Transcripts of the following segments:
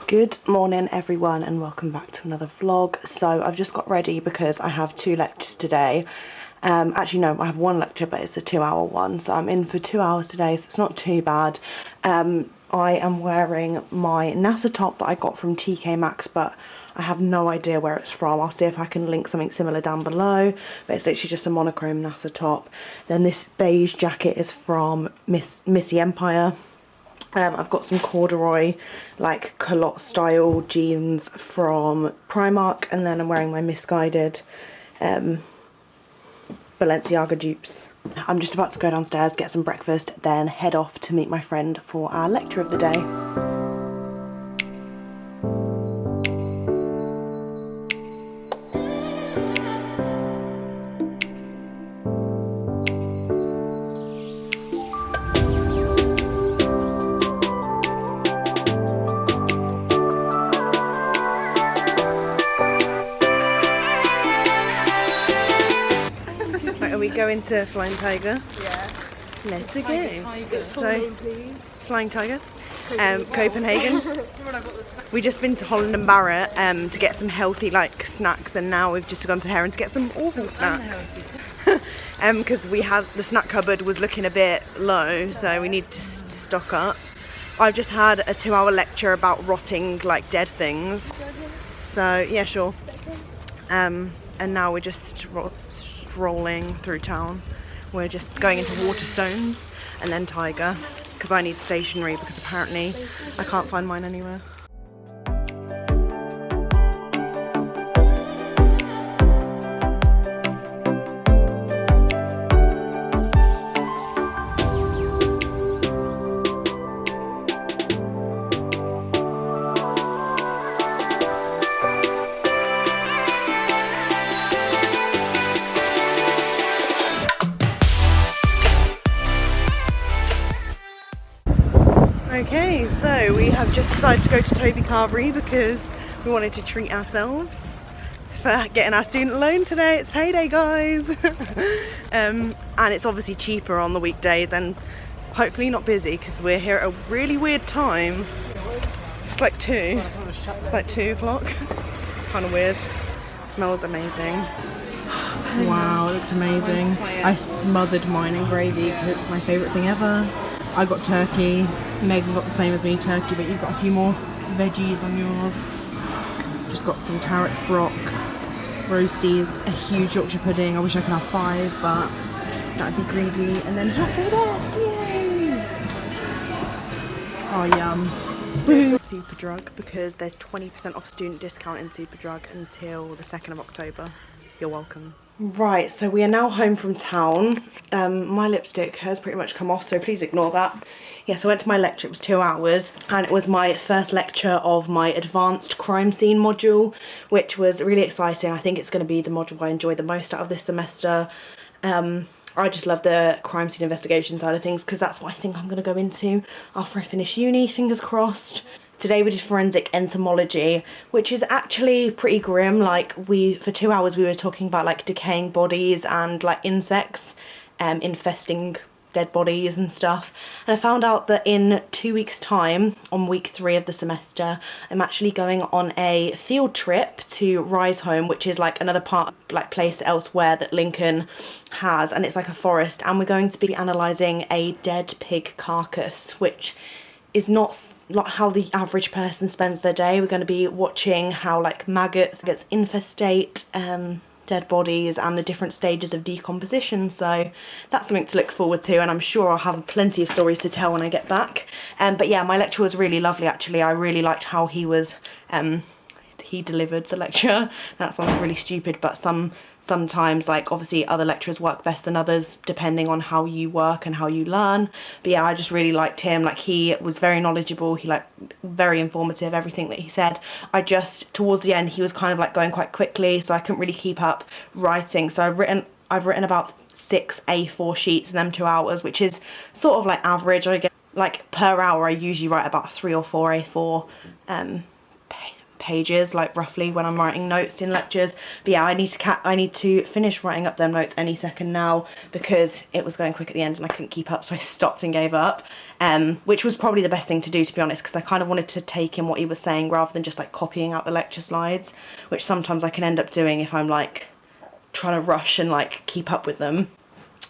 Good morning everyone and welcome back to another vlog. So I've just got ready because I have 2 lectures today. Actually no, I have 1 lecture but it's a 2-hour one, so I'm in for 2 hours today, so it's not too bad. I am wearing my NASA top that I got from TK Maxx, but I have no idea where it's from. I'll see if I can link something similar down below, but it's literally just a monochrome NASA top. Then this beige jacket is from Missy Empire. I've got some corduroy, like culotte style jeans from Primark, and then I'm wearing my Misguided Balenciaga dupes. I'm just about to go downstairs, get some breakfast, then head off to meet my friend for our lecture of the day. Are we going to Flying Tiger? Yeah. Let's go. It's full name, please. Flying Tiger. Copenhagen. We've just been to Holland and Barrett to get some healthy snacks, and now we've just gone to Heron to get some awful snacks. Because we had the snack cupboard was looking a bit low, so we need to stock up. I've just had a 2-hour lecture about rotting dead things. So yeah, sure. And now we're just strolling through town. We're just going into Waterstones and then Tiger, because I need stationery because apparently I can't find mine anywhere. Okay, so we have just decided to go to Toby Carvery because we wanted to treat ourselves for getting our student loan today. It's payday, guys. And it's obviously cheaper on the weekdays and hopefully not busy because we're here at a really weird time. It's like 2. It's like 2 o'clock. Kind of weird. Smells amazing. Wow, it looks amazing. I smothered mine in gravy because it's my favourite thing ever. I got turkey. Megan got the same as me, turkey, but you've got a few more veggies on yours. Just got some carrots, brock, roasties, a huge Yorkshire pudding. I wish I could have 5, but that'd be greedy. And then hot soda! Yay! Oh, yum. Superdrug, because there's 20% off student discount in Superdrug until the 2nd of October. You're welcome. Right, so we are now home from town. My lipstick has pretty much come off, so please ignore that. Yes, I went to my lecture, it was 2 hours, and it was my first lecture of my advanced crime scene module, which was really exciting. I think it's going to be the module I enjoy the most out of this semester. I just love the crime scene investigation side of things because that's what I think I'm going to go into after I finish uni, fingers crossed. Today we did forensic entomology, which is actually pretty grim. For 2 hours we were talking about decaying bodies and insects infesting dead bodies and stuff. And I found out that in 2 weeks' time, on week 3 of the semester, I'm actually going on a field trip to Rise Home, which is another place elsewhere that Lincoln has, and it's like a forest, and we're going to be analysing a dead pig carcass, which is not how the average person spends their day. We're going to be watching how maggots infestate dead bodies and the different stages of decomposition, so that's something to look forward to, and I'm sure I'll have plenty of stories to tell when I get back. But yeah, my lecture was really lovely actually. I really liked how he delivered the lecture. That sounds really stupid, but sometimes obviously other lecturers work best than others depending on how you work and how you learn. But yeah, I just really liked him. He was very knowledgeable, he very informative, everything that he said. Towards the end he was kind of going quite quickly, so I couldn't really keep up writing, so I've written about 6 A4 sheets in them 2 hours, which is sort of average. I get per hour I usually write about 3 or 4 A4 pages, like roughly, when I'm writing notes in lectures. But yeah, I need to finish writing up them notes any second now, because it was going quick at the end and I couldn't keep up, so I stopped and gave up, which was probably the best thing to do, to be honest, because I kind of wanted to take in what he was saying rather than just like copying out the lecture slides, which sometimes I can end up doing if I'm like trying to rush and like keep up with them.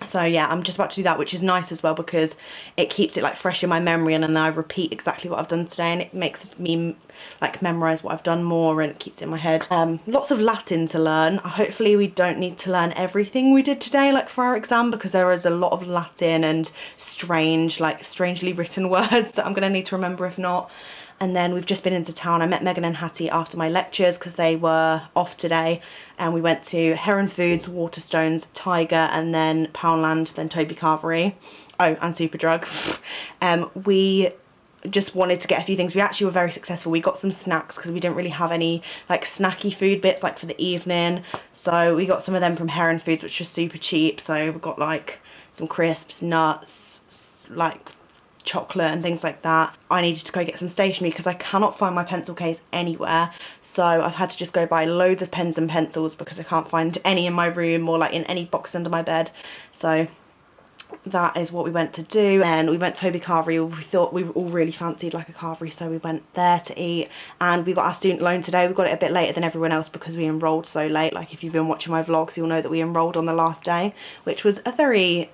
So yeah, I'm just about to do that, which is nice as well, because it keeps it like fresh in my memory, and then I repeat exactly what I've done today, and it makes me like memorise what I've done more, and it keeps it in my head. Lots of Latin to learn. Hopefully we don't need to learn everything we did today like for our exam, because there is a lot of Latin and strangely written words that I'm going to need to remember if not. And then we've just been into town. I met Megan and Hattie after my lectures because they were off today, and we went to Heron Foods, Waterstones, Tiger, and then Poundland, then Toby Carvery. Oh, and Superdrug. We just wanted to get a few things. We actually were very successful. We got some snacks because we didn't really have any like snacky food bits like for the evening. So we got some of them from Heron Foods, which was super cheap. So we got like some crisps, nuts, like chocolate and things like that. I needed to go get some stationery because I cannot find my pencil case anywhere, so I've had to just go buy loads of pens and pencils because I can't find any in my room or like in any box under my bed. So that is what we went to do. And we went to Toby Carvery. We thought we all really fancied like a carvery, so we went there to eat. And we got our student loan today. We got it a bit later than everyone else because we enrolled so late. Like if you've been watching my vlogs, you'll know that we enrolled on the last day, which was a very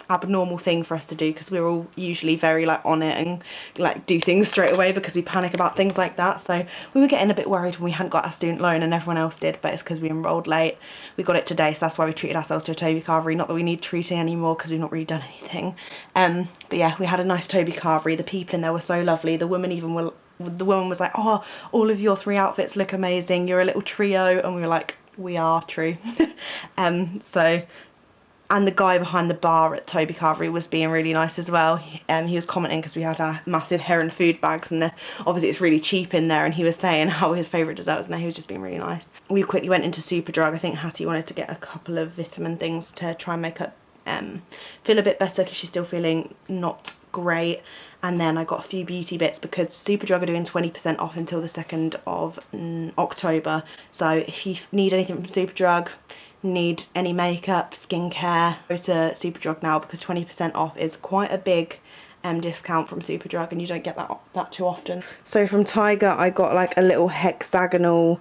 abnormal thing for us to do, because we're all usually very like on it and like do things straight away because we panic about things like that. So we were getting a bit worried when we hadn't got our student loan, and everyone else did, but it's because we enrolled late. We got it today, so that's why we treated ourselves to a Toby Carvery. Not that we need treating anymore because we've not really done anything. But yeah, we had a nice Toby Carvery. The people in there were so lovely. The woman was like, oh, all of your 3 outfits look amazing, you're a little trio. And we were like, we are true. And the guy behind the bar at Toby Carvery was being really nice as well. He was commenting because we had our massive Heron food bags, and obviously it's really cheap in there, and he was saying how his favourite dessert was in there. He was just being really nice. We quickly went into Superdrug. I think Hattie wanted to get a couple of vitamin things to try and make her feel a bit better because she's still feeling not great. And then I got a few beauty bits because Superdrug are doing 20% off until the 2nd of October. So if you need anything from Superdrug, need any makeup, skincare, go to Superdrug now, because 20% off is quite a big discount from Superdrug, and you don't get that too often. So from Tiger I got like a little hexagonal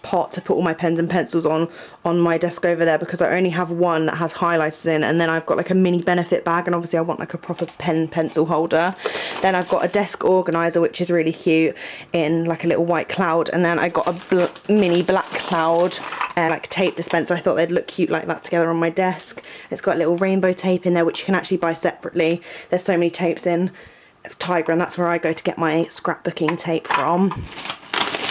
pot to put all my pens and pencils on my desk over there, because I only have one that has highlighters in, and then I've got like a mini benefit bag, and obviously I want like a proper pen pencil holder. Then I've got a desk organizer, which is really cute, in like a little white cloud, and then I got a mini black cloud like tape dispenser. I thought they'd look cute like that together on my desk. It's got a little rainbow tape in there, which you can actually buy separately. There's so many tapes in Tiger, and that's where I go to get my scrapbooking tape from.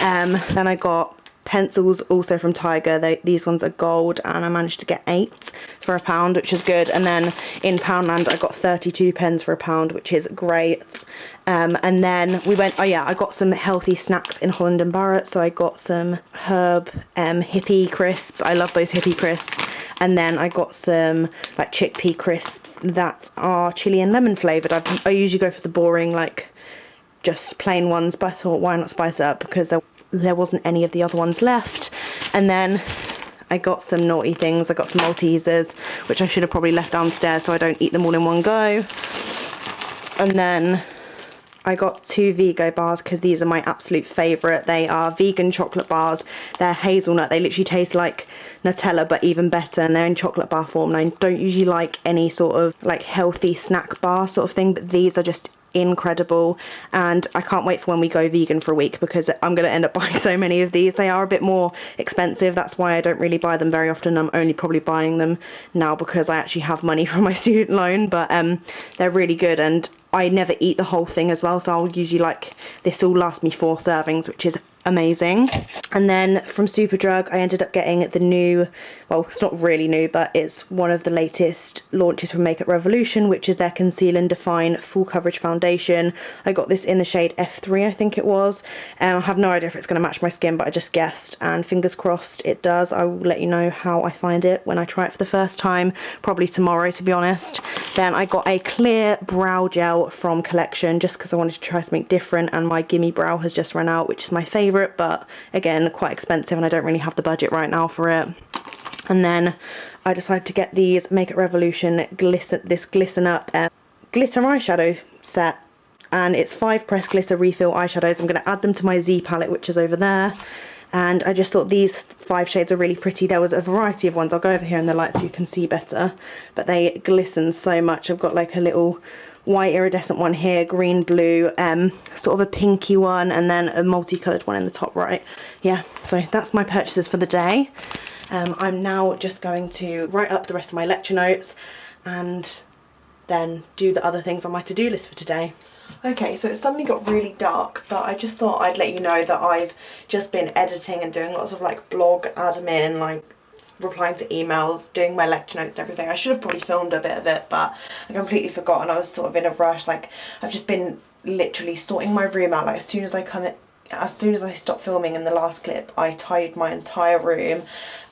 Then I got pencils also from Tiger. These ones are gold, and I managed to get 8 for £1, which is good. And then in Poundland I got 32 pens for £1, which is great. And then we went, I got some healthy snacks in Holland and Barrett. So I got some herb hippie crisps. I love those hippie crisps. And then I got some like chickpea crisps that are chili and lemon flavoured. I usually go for the boring like just plain ones, but I thought why not spice it up, because there wasn't any of the other ones left. And then I got some naughty things. I got some Maltesers, which I should have probably left downstairs so I don't eat them all in one go. And then I got 2 Vigo bars because these are my absolute favourite. They are vegan chocolate bars. They're hazelnut. They literally taste like Nutella but even better, and they're in chocolate bar form. And I don't usually like any sort of like healthy snack bar sort of thing, but these are just incredible, and I can't wait for when we go vegan for a week, because I'm going to end up buying so many of these. They are a bit more expensive, that's why I don't really buy them very often. I'm only probably buying them now because I actually have money from my student loan, but they're really good, and I never eat the whole thing as well, so I'll usually like, this will last me 4 servings, which is amazing. And then from Superdrug I ended up getting the new, well, it's not really new, but it's one of the latest launches from Makeup Revolution, which is their Conceal and Define Full Coverage Foundation. I got this in the shade F3, I think it was. I have no idea if it's going to match my skin, but I just guessed, and fingers crossed it does. I will let you know how I find it when I try it for the first time, probably tomorrow to be honest. Then I got a clear brow gel from Collection just because I wanted to try something different, and my Gimme Brow has just run out, which is my favourite, but again quite expensive and I don't really have the budget right now for it. And then I decided to get these Makeup Revolution Glisten Up glitter eyeshadow set, and it's 5 pressed glitter refill eyeshadows. I'm going to add them to my Z palette, which is over there, and I just thought these 5 shades are really pretty. There was a variety of ones, I'll go over here in the light so you can see better, but they glisten so much. I've got like a little white iridescent one here, green, blue, sort of a pinky one, and then a multicoloured one in the top right. Yeah, so that's my purchases for the day. I'm now just going to write up the rest of my lecture notes and then do the other things on my to-do list for today. Okay, so it suddenly got really dark, but I just thought I'd let you know that I've just been editing and doing lots of like blog admin, like replying to emails, doing my lecture notes and everything. I should have probably filmed a bit of it, but I completely forgot and I was sort of in a rush. Like, I've just been literally sorting my room out. Like, as soon as I stopped filming in the last clip, I tidied my entire room.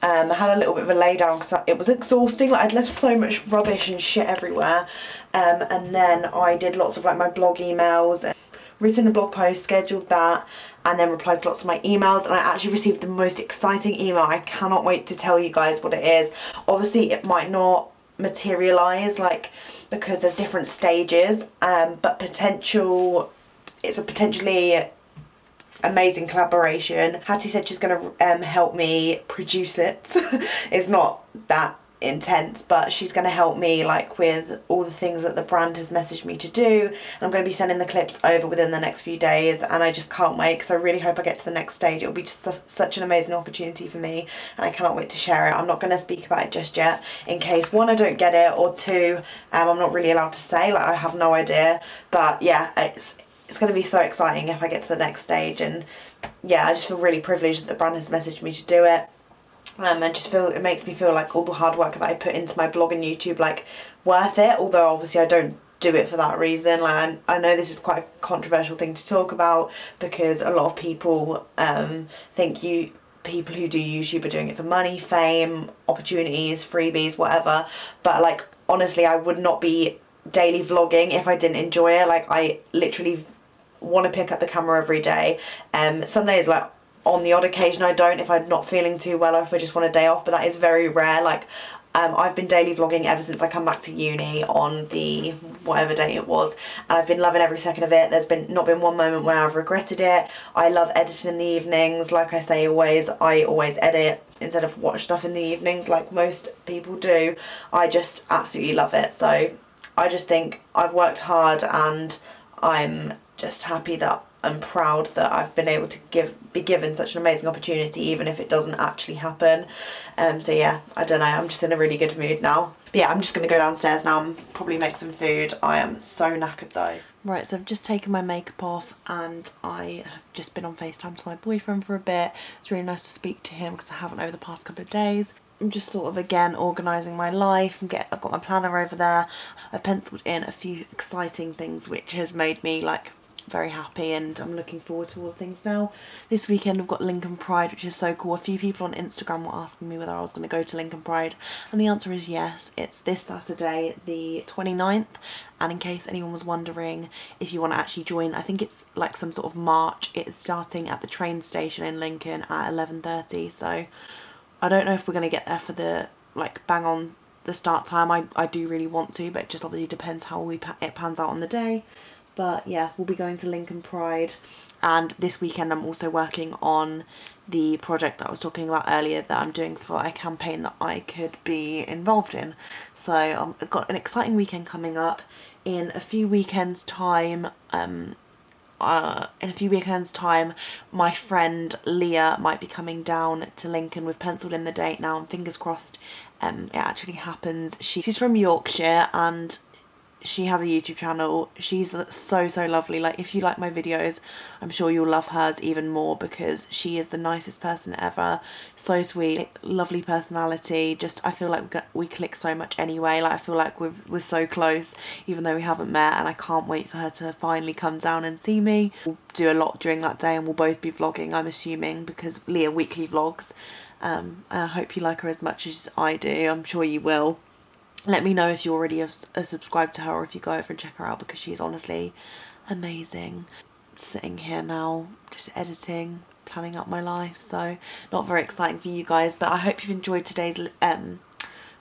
I had a little bit of a lay down because it was exhausting. Like, I'd left so much rubbish and shit everywhere. And then I did lots of like my blog emails, written a blog post, scheduled that, and then replied to lots of my emails. And I actually received the most exciting email. I cannot wait to tell you guys what it is. Obviously it might not materialize, like, because there's different stages, but it's a potentially amazing collaboration. Hattie said she's going to help me produce it. It's not that intense, but she's going to help me like with all the things that the brand has messaged me to do, and I'm going to be sending the clips over within the next few days, and I just can't wait because I really hope I get to the next stage. It'll be just such an amazing opportunity for me, and I cannot wait to share it. I'm not going to speak about it just yet in case, one, I don't get it, or two, I'm not really allowed to say, like, I have no idea. But yeah, it's going to be so exciting if I get to the next stage, and yeah, I just feel really privileged that the brand has messaged me to do it. And just feel, it makes me feel like all the hard work that I put into my blog and YouTube, like, worth it, although obviously I don't do it for that reason. Like, I know this is quite a controversial thing to talk about because a lot of people think people who do YouTube are doing it for money, fame, opportunities, freebies, whatever, but like, honestly, I would not be daily vlogging if I didn't enjoy it. Like, I literally want to pick up the camera every day. Some days, like, on the odd occasion I don't, if I'm not feeling too well or if I just want a day off, but that is very rare. Like, I've been daily vlogging ever since I come back to uni on the whatever day it was, and I've been loving every second of it. There's not been one moment where I've regretted it. I love editing in the evenings. Like I say always, I always edit instead of watch stuff in the evenings like most people do. I just absolutely love it. So I just think I've worked hard, and I'm just happy that I'm proud that I've been able to be given such an amazing opportunity, even if it doesn't actually happen. So yeah, I don't know, I'm just in a really good mood now. But yeah, I'm just going to go downstairs now and probably make some food. I am so knackered though. Right, so I've just taken my makeup off and I have just been on FaceTime to my boyfriend for a bit. It's really nice to speak to him because I haven't over the past couple of days. I'm just sort of again organising my life. I've got my planner over there. I've penciled in a few exciting things which has made me like very happy, and I'm looking forward to all the things now. This weekend I've got Lincoln Pride, which is so cool. A few people on Instagram were asking me whether I was going to go to Lincoln Pride, and the answer is yes. It's this Saturday the 29th, and in case anyone was wondering if you want to actually join, I think it's like some sort of march. It's starting at the train station in Lincoln at 11:30, so I don't know if we're going to get there for the like bang on the start time. I do really want to, but it just obviously depends how it pans out on the day. But yeah, we'll be going to Lincoln Pride, and this weekend I'm also working on the project that I was talking about earlier that I'm doing for a campaign that I could be involved in. So I've got an exciting weekend coming up. In a few weekends time, my friend Leah might be coming down to Lincoln. We've penciled in the date now, and fingers crossed it actually happens. She's from Yorkshire, and she has a YouTube channel. She's so lovely. Like, if you like my videos, I'm sure you'll love hers even more, because she is the nicest person ever. So sweet, lovely personality. Just, I feel like we click so much anyway. Like, I feel like we're so close even though we haven't met, and I can't wait for her to finally come down and see me. We'll do a lot during that day, and we'll both be vlogging, I'm assuming, because Leah weekly vlogs. And I hope you like her as much as I do. I'm sure you will. Let me know if you already are subscribed to her, or if you go over and check her out, because she's honestly amazing. Sitting here now, just editing, planning out my life, so not very exciting for you guys, but I hope you've enjoyed today's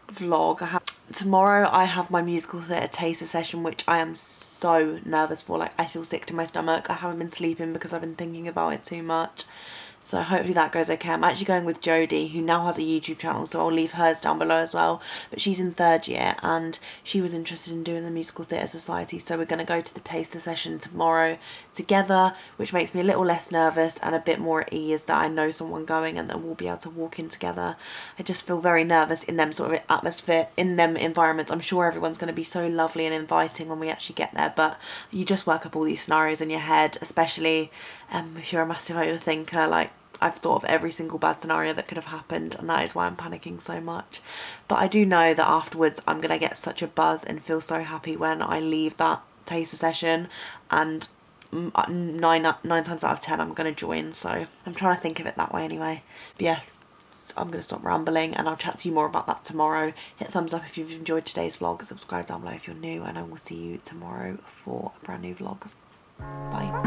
vlog. Tomorrow I have my musical theatre taster session, which I am so nervous for. Like, I feel sick to my stomach. I haven't been sleeping because I've been thinking about it too much. So hopefully that goes okay. I'm actually going with Jodie, who now has a YouTube channel, so I'll leave hers down below as well. But she's in 3rd year, and she was interested in doing the Musical Theatre Society, so we're going to go to the taster session tomorrow together, which makes me a little less nervous and a bit more at ease that I know someone going and that we'll be able to walk in together. I just feel very nervous in them sort of atmosphere, in them environments. I'm sure everyone's going to be so lovely and inviting when we actually get there, but you just work up all these scenarios in your head, especially if you're a massive overthinker. Like, I've thought of every single bad scenario that could have happened, and that is why I'm panicking so much. But I do know that afterwards I'm going to get such a buzz and feel so happy when I leave that taster session, and 9 times out of 10 I'm going to join, so I'm trying to think of it that way anyway. But yeah, I'm going to stop rambling, and I'll chat to you more about that tomorrow. Hit thumbs up if you've enjoyed today's vlog, subscribe down below if you're new, and I will see you tomorrow for a brand new vlog. Bye.